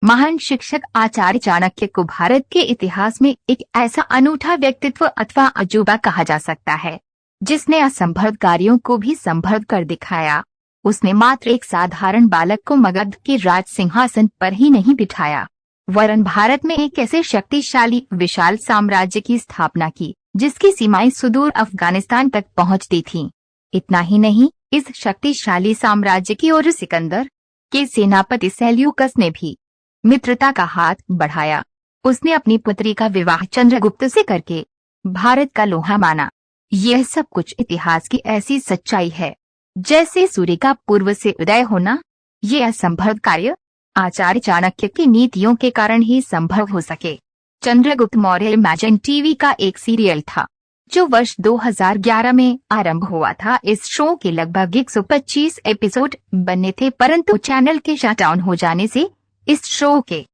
महान शिक्षक आचार्य चाणक्य को भारत के इतिहास में एक ऐसा अनूठा व्यक्तित्व अथवा अजूबा कहा जा सकता है जिसने असंभव कार्यों को भी संभव कर दिखाया। उसने मात्र एक साधारण बालक को मगध के राज सिंहासन पर ही नहीं बिठाया, वरन भारत में एक ऐसे शक्तिशाली विशाल साम्राज्य की स्थापना की जिसकी सीमाएं सुदूर अफगानिस्तान तक पहुंचती थीं। इतना ही नहीं, इस शक्तिशाली साम्राज्य की ओर सिकंदर के सेनापति सेल्यूकस ने भी मित्रता का हाथ बढ़ाया। उसने अपनी पुत्री का विवाह चंद्रगुप्त से करके भारत का लोहा माना। यह सब कुछ इतिहास की ऐसी सच्चाई है जैसे सूर्य का पूर्व से उदय होना। ये असंभव कार्य आचार्य चाणक्य की नीतियों के कारण ही संभव हो सके। चंद्रगुप्त मौर्य इमेजिन टीवी का एक सीरियल था जो वर्ष 2011 में आरंभ हुआ था। इस शो के लगभग 125 एपिसोड बनने थे, परंतु चैनल के शट डाउन हो जाने से इस शो के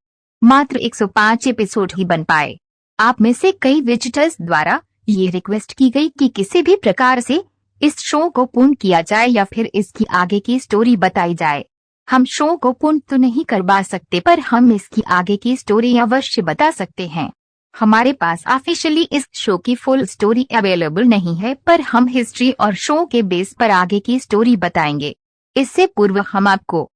मात्र 105 एपिसोड ही बन पाए। आप में से कई विजिटर्स द्वारा ये रिक्वेस्ट की गई कि किसी भी प्रकार से इस शो को पूर्ण किया जाए या फिर इसकी आगे की स्टोरी बताई जाए। हम शो को पूर्ण तो नहीं करवा सकते, पर हम इसकी आगे की स्टोरी अवश्य बता सकते हैं। हमारे पास ऑफिशियली इस शो की फुल स्टोरी अवेलेबल नहीं है, पर हम हिस्ट्री और शो के बेस पर आगे की स्टोरी बताएंगे। इससे पूर्व हम आपको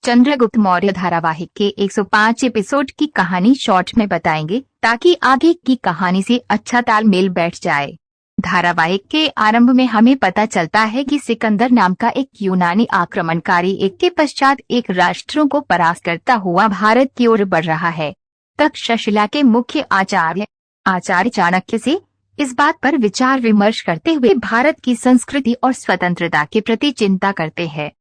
चंद्रगुप्त मौर्य धारावाहिक के 105 एपिसोड की कहानी शॉर्ट में बताएंगे ताकि आगे की कहानी से अच्छा तालमेल बैठ जाए। धारावाहिक के आरंभ में हमें पता चलता है कि सिकंदर नाम का एक यूनानी आक्रमणकारी एक के पश्चात एक राष्ट्रों को परास्त करता हुआ भारत की ओर बढ़ रहा है। तक्षशिला के मुख्य आचार्य चाणक्य से इस बात पर विचार विमर्श करते हुए भारत की संस्कृति और स्वतंत्रता के प्रति चिंता करते हैं।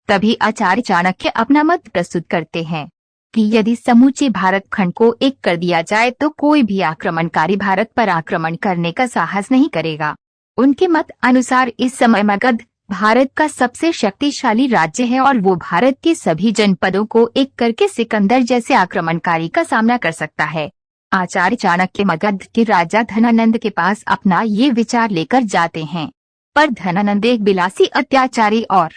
तभी आचार्य चाणक्य अपना मत प्रस्तुत करते हैं कि यदि समूचे भारत खंड को एक कर दिया जाए तो कोई भी आक्रमणकारी भारत पर आक्रमण करने का साहस नहीं करेगा। उनके मत अनुसार इस समय मगध भारत का सबसे शक्तिशाली राज्य है और वो भारत के सभी जनपदों को एक करके सिकंदर जैसे आक्रमणकारी का सामना कर सकता है। आचार्य चाणक्य मगध के राजा धनानंद के पास अपना ये विचार लेकर जाते हैं, पर धनानंद एक बिलासी, अत्याचारी और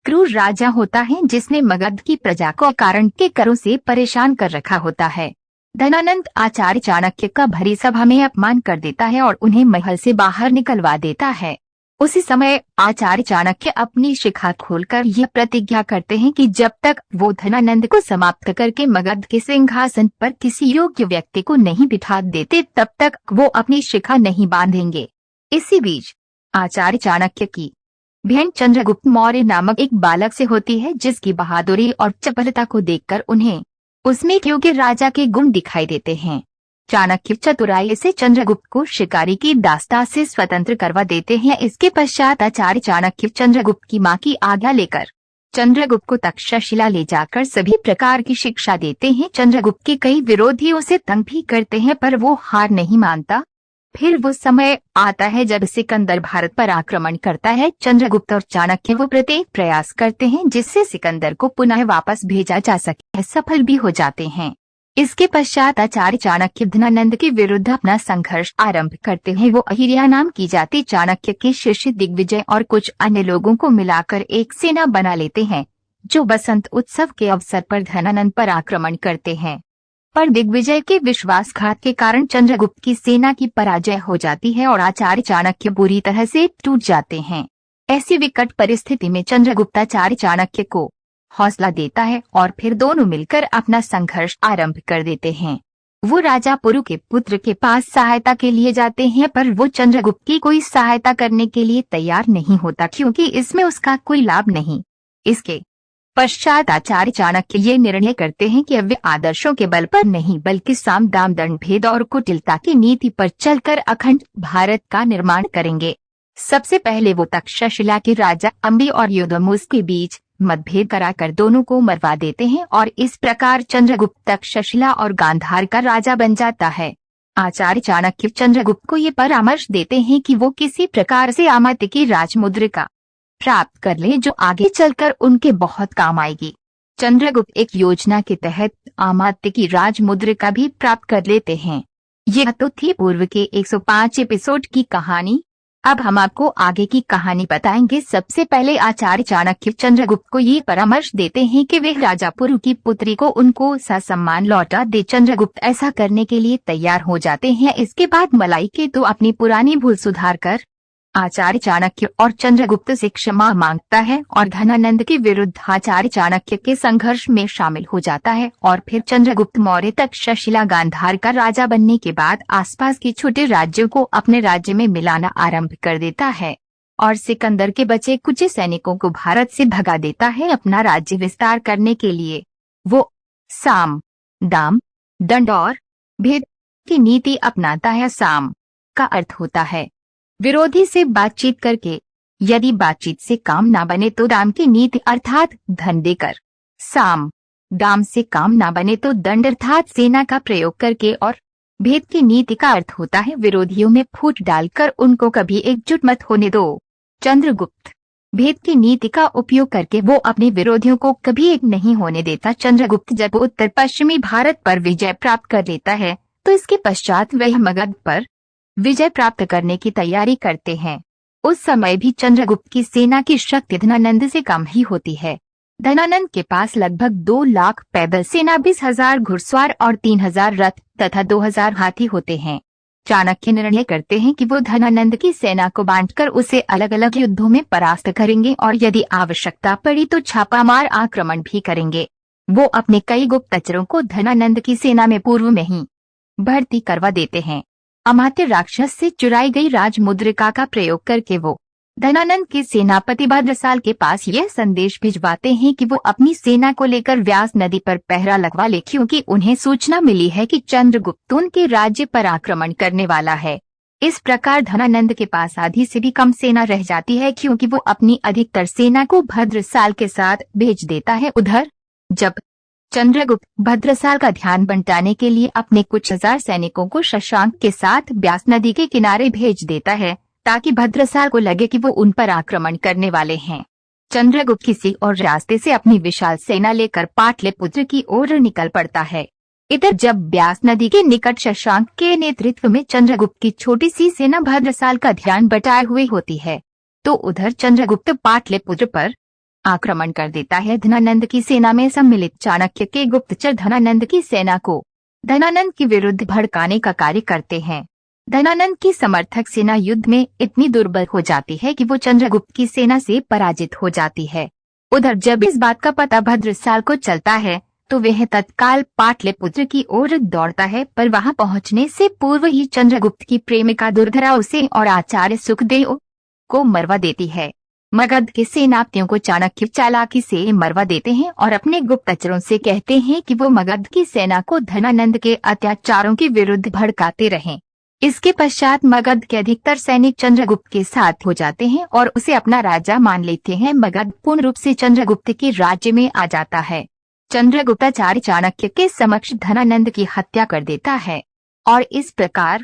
क्रूर राजा होता है जिसने मगध की प्रजा को अकारण के करों से परेशान कर रखा होता है। धनानंद आचार्य चाणक्य का भरी सभा में अपमान कर देता है और उन्हें महल से बाहर निकलवा देता है। उसी समय आचार्य चाणक्य अपनी शिखा खोलकर यह प्रतिज्ञा करते हैं कि जब तक वो धनानंद को समाप्त करके मगध के सिंहासन पर किसी योग्य व्यक्ति को नहीं बिठा देते तब तक वो अपनी शिखा नहीं बांधेंगे। इसी बीच आचार्य चाणक्य की बहन चंद्रगुप्त मौर्य नामक एक बालक से होती है जिसकी बहादुरी और चपलता को देखकर उन्हें उसमें एक योग्य राजा के गुण दिखाई देते हैं। चाणक्य चतुराई से चंद्रगुप्त को शिकारी की दास्ता से स्वतंत्र करवा देते हैं। इसके पश्चात आचार्य चाणक्य चंद्रगुप्त की मां की आज्ञा लेकर चंद्रगुप्त को तक्षशिला ले जाकर सभी प्रकार की शिक्षा देते हैं। चंद्रगुप्त के कई विरोधी उसे तंग भी करते हैं, पर वो हार नहीं मानता। फिर वो समय आता है जब सिकंदर भारत पर आक्रमण करता है। चंद्रगुप्त और चाणक्य वो प्रत्येक प्रयास करते हैं जिससे सिकंदर को पुनः वापस भेजा जा सके, सफल भी हो जाते हैं। इसके पश्चात आचार्य चाणक्य धनानंद के विरुद्ध अपना संघर्ष आरंभ करते हैं। वो अहिल्या नाम की जाति चाणक्य के शिष्य दिग्विजय और कुछ अन्य लोगों को मिलाकर एक सेना बना लेते हैं जो बसंत उत्सव के अवसर पर धनानंद पर आक्रमण करते हैं। पर दिग्विजय के विश्वासघात के कारण चंद्रगुप्त की सेना की पराजय हो जाती है और आचार्य चाणक्य बुरी तरह से टूट जाते हैं। ऐसी विकट परिस्थिति में चंद्रगुप्त आचार्य चाणक्य को हौसला देता है और फिर दोनों मिलकर अपना संघर्ष आरंभ कर देते हैं। वो राजा पुरु के पुत्र के पास सहायता के लिए जाते हैं, पर वो चंद्रगुप्त की कोई सहायता करने के लिए तैयार नहीं होता क्योंकि इसमें उसका कोई लाभ नहीं। इसके पश्चात आचार्य चाणक्य ये निर्णय करते हैं कि अब वे आदर्शों के बल पर नहीं बल्कि साम दाम दंड भेद और कुटिलता की नीति पर चलकर अखंड भारत का निर्माण करेंगे। सबसे पहले वो तक्षशिला के राजा अंबी और युद्धमुस के बीच मतभेद कराकर दोनों को मरवा देते हैं और इस प्रकार चंद्रगुप्त तक्षशिला और गांधार का राजा बन जाता है। आचार्य चाणक्य चंद्रगुप्त को ये परामर्श देते हैं कि वो किसी प्रकार से अमात्य की राजमुद्रिका प्राप्त कर ले जो आगे चलकर उनके बहुत काम आएगी। चंद्रगुप्त एक योजना के तहत अमात्य की राजमुद्रिका भी प्राप्त कर लेते हैं। यह तो थी पूर्व के 105 एपिसोड की कहानी। अब हम आपको आगे की कहानी बताएंगे। सबसे पहले आचार्य चाणक्य चंद्रगुप्त को ये परामर्श देते हैं कि वे राजा पुरु की पुत्री को उनको सम्मान लौटा दे। चंद्रगुप्त ऐसा करने के लिए तैयार हो जाते हैं। इसके बाद मलाई के तो अपनी पुरानी भूल सुधार कर आचार्य चाणक्य और चंद्रगुप्त से क्षमा मांगता है और धनानंद के विरुद्ध आचार्य चाणक्य के संघर्ष में शामिल हो जाता है। और फिर चंद्रगुप्त मौर्य तक्षशिला गांधार का राजा बनने के बाद आसपास के छोटे राज्यों को अपने राज्य में मिलाना आरंभ कर देता है और सिकंदर के बचे कुछ सैनिकों को भारत से भगा देता है। अपना राज्य विस्तार करने के लिए वो साम, दाम, दंड और भेद की नीति अपनाता है। साम का अर्थ होता है विरोधी से बातचीत करके, यदि बातचीत से काम ना बने तो दाम की नीति अर्थात धन देकर। साम दाम से काम ना बने तो दंड अर्थात सेना का प्रयोग करके। और भेद की नीति का अर्थ होता है विरोधियों में फूट डालकर उनको कभी एकजुट मत होने दो। चंद्रगुप्त भेद की नीति का उपयोग करके वो अपने विरोधियों को कभी एक नहीं होने देता। चंद्रगुप्त जब उत्तर पश्चिमी भारत पर विजय प्राप्त कर लेता है तो इसके पश्चात वह मगध पर विजय प्राप्त करने की तैयारी करते हैं। उस समय भी चंद्रगुप्त की सेना की शक्ति धनानंद से कम ही होती है। धनानंद के पास लगभग 2 लाख पैदल सेना, 20,000 घुड़सवार और 3,000 रथ तथा 2,000 हाथी होते हैं। चाणक्य निर्णय करते हैं कि वो धनानंद की सेना को बांटकर उसे अलग अलग युद्धों में परास्त करेंगे और यदि आवश्यकता पड़ी तो छापामार आक्रमण भी करेंगे। वो अपने कई गुप्तचरों को धनानंद की सेना में पूर्व में ही भर्ती करवा देते हैं। अमात्य राक्षस से चुराई गई राजमुद्रिका का प्रयोग करके वो धनानंद के सेनापति भद्रसाल के पास यह संदेश भिजवाते हैं कि वो अपनी सेना को लेकर व्यास नदी पर पहरा लगवा ले, क्योंकि उन्हें सूचना मिली है कि चंद्रगुप्त उनके राज्य पर आक्रमण करने वाला है। इस प्रकार धनानंद के पास आधी से भी कम सेना रह जाती है, क्योंकि वो अपनी अधिकतर सेना को भद्रसाल के साथ भेज देता है। उधर जब चंद्रगुप्त भद्रसाल का ध्यान बंटाने के लिए अपने कुछ 1000 सैनिकों को शशांक के साथ ब्यास नदी के किनारे भेज देता है ताकि भद्रसाल को लगे कि वो उन पर आक्रमण करने वाले हैं, चंद्रगुप्त किसी और रास्ते से अपनी विशाल सेना लेकर पाटलिपुत्र की ओर निकल पड़ता है। इधर जब ब्यास नदी के निकट शशांक के नेतृत्व में चंद्रगुप्त की छोटी सी सेना भद्रसाल का ध्यान बटाए हुए होती है, तो उधर चंद्रगुप्त पाटलिपुत्र पर आक्रमण कर देता है। धनानंद की सेना में सम्मिलित चाणक्य के गुप्तचर धनानंद की सेना को धनानंद के विरुद्ध भड़काने का कार्य करते हैं। धनानंद की समर्थक सेना युद्ध में इतनी दुर्बल हो जाती है कि वो चंद्रगुप्त की सेना से पराजित हो जाती है। उधर जब इस बात का पता भद्रसाल को चलता है तो वह तत्काल पाटलिपुत्र की ओर दौड़ता है, पर वहां पहुंचने से पूर्व ही चंद्रगुप्त की प्रेमिका दुर्धरा उसे और आचार्य सुखदेव को मरवा देती है। मगध के सेनापतियों को चाणक्य चालाकी से मरवा देते हैं और अपने गुप्तचरों से कहते हैं कि वो मगध की सेना को धनानंद के अत्याचारों के विरुद्ध भड़काते रहें। इसके पश्चात मगध के अधिकतर सैनिक चंद्रगुप्त के साथ हो जाते हैं और उसे अपना राजा मान लेते हैं। मगध पूर्ण रूप से चंद्रगुप्त के राज्य में आ जाता है। चंद्रगुप्त आचार्य चाणक्य के समक्ष धनानंद की हत्या कर देता है और इस प्रकार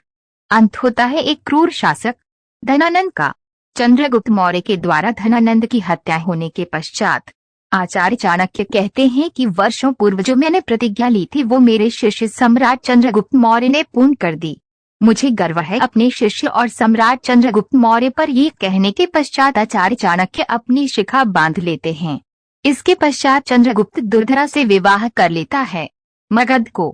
अंत होता है एक क्रूर शासक धनानंद का। चंद्रगुप्त मौर्य के द्वारा धनानंद की हत्या होने के पश्चात आचार्य चाणक्य कहते हैं कि वर्षों पूर्व जो मैंने प्रतिज्ञा ली थी वो मेरे शिष्य सम्राट चंद्रगुप्त मौर्य ने पूर्ण कर दी। मुझे गर्व है अपने शिष्य और सम्राट चंद्रगुप्त मौर्य पर। ये कहने के पश्चात आचार्य चाणक्य अपनी शिखा बांध लेते हैं। इसके पश्चात चंद्रगुप्त दुर्धरा से विवाह कर लेता है। मगध को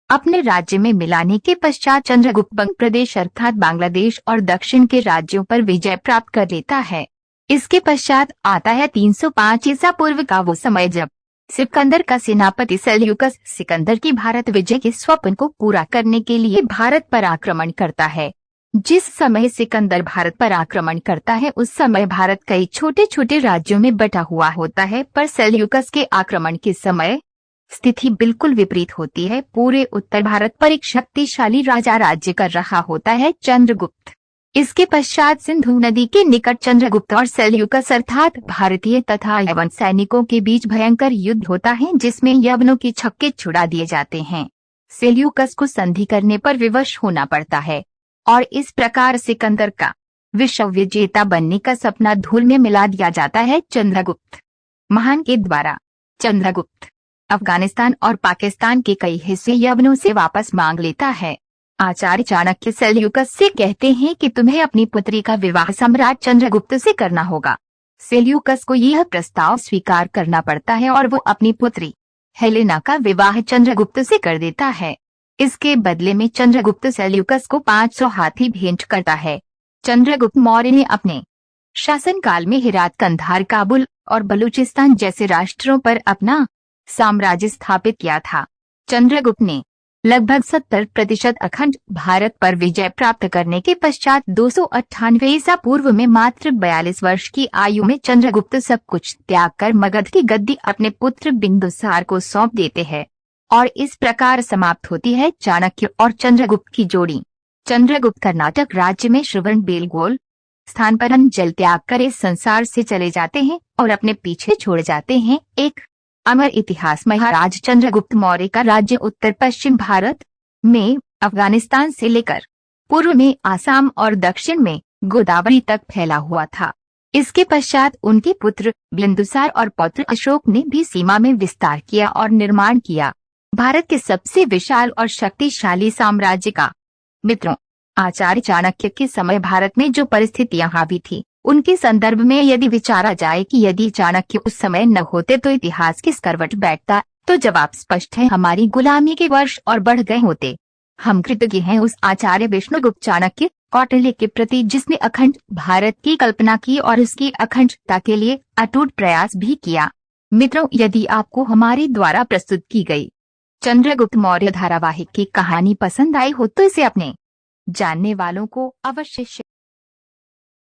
अपने राज्य में मिलाने के पश्चात चंद्रगुप्त बंग प्रदेश अर्थात बांग्लादेश और दक्षिण के राज्यों पर विजय प्राप्त कर लेता है। इसके पश्चात आता है 305 ईसा पूर्व का वो समय जब सिकंदर का सेनापति सेल्यूकस सिकंदर की भारत विजय के स्वप्न को पूरा करने के लिए भारत पर आक्रमण करता है। जिस समय सिकंदर भारत पर आक्रमण करता है उस समय भारत कई छोटे छोटे राज्यों में बटा हुआ होता है, पर सेल्यूकस के आक्रमण के समय स्थिति बिल्कुल विपरीत होती है। पूरे उत्तर भारत पर एक शक्तिशाली राजा राज्य कर रहा होता है, चंद्रगुप्त। इसके पश्चात सिंधु नदी के निकट चंद्रगुप्त और सेल्यूकस अर्थात भारतीय तथा यवन सैनिकों के बीच भयंकर युद्ध होता है, जिसमें यवनों के छक्के छुड़ा दिए जाते हैं। सेल्यूकस को संधि करने पर विवश होना पड़ता है और इस प्रकार सिकंदर का विश्व विजेता बनने का सपना धूल में मिला दिया जाता है। चंद्रगुप्त महान के द्वारा चंद्रगुप्त अफगानिस्तान और पाकिस्तान के कई हिस्से यवनों से वापस मांग लेता है। आचार्य चाणक्य सेल्यूकस से कहते हैं कि तुम्हें अपनी पुत्री का विवाह सम्राट चंद्रगुप्त से करना होगा। सेल्यूकस को यह प्रस्ताव स्वीकार करना पड़ता है और वो अपनी पुत्री हेलेना का विवाह चंद्रगुप्त से कर देता है। इसके बदले में चंद्रगुप्त सेल्यूकस को 500 हाथी भेंट करता है। चंद्रगुप्त मौर्य ने अपने शासनकाल में हेरात, कंधार, काबुल और बलूचिस्तान जैसे राष्ट्रों पर अपना साम्राज्य स्थापित किया था। चंद्रगुप्त ने लगभग 70% अखंड भारत पर विजय प्राप्त करने के पश्चात 298 ईसा पूर्व में मात्र 42 वर्ष की आयु में चंद्रगुप्त सब कुछ त्याग कर मगध की गद्दी अपने पुत्र बिंदुसार को सौंप देते हैं और इस प्रकार समाप्त होती है चाणक्य और चंद्रगुप्त की जोड़ी। चंद्रगुप्त कर्नाटक राज्य में श्रवणबेलगोल स्थान पर जल त्याग कर इस संसार से चले जाते हैं और अपने पीछे छोड़ जाते हैं एक अमर इतिहास। महाराज चंद्रगुप्त मौर्य का राज्य उत्तर पश्चिम भारत में अफगानिस्तान से लेकर पूर्व में आसाम और दक्षिण में गोदावरी तक फैला हुआ था। इसके पश्चात उनके पुत्र बिंदुसार और पौत्र अशोक ने भी सीमा में विस्तार किया और निर्माण किया। भारत के सबसे विशाल और शक्तिशाली साम्राज्य का मित्रों, आचार्य चाणक्य के समय भारत में जो परिस्थितियां हावी थी उनके संदर्भ में यदि विचारा जाए कि यदि चाणक्य उस समय न होते तो इतिहास किस करवट बैठता, तो जवाब स्पष्ट है, हमारी गुलामी के वर्ष और बढ़ गए होते। हम कृतज्ञ हैं उस आचार्य विष्णुगुप्त चाणक्य कौटिल्य के प्रति जिसने अखंड भारत की कल्पना की और उसकी अखंडता के लिए अटूट प्रयास भी किया। मित्रों, यदि आपको हमारे द्वारा प्रस्तुत की गई चंद्रगुप्त मौर्य धारावाहिक की कहानी पसंद आई हो तो इसे अपने जानने वालों को अवश्य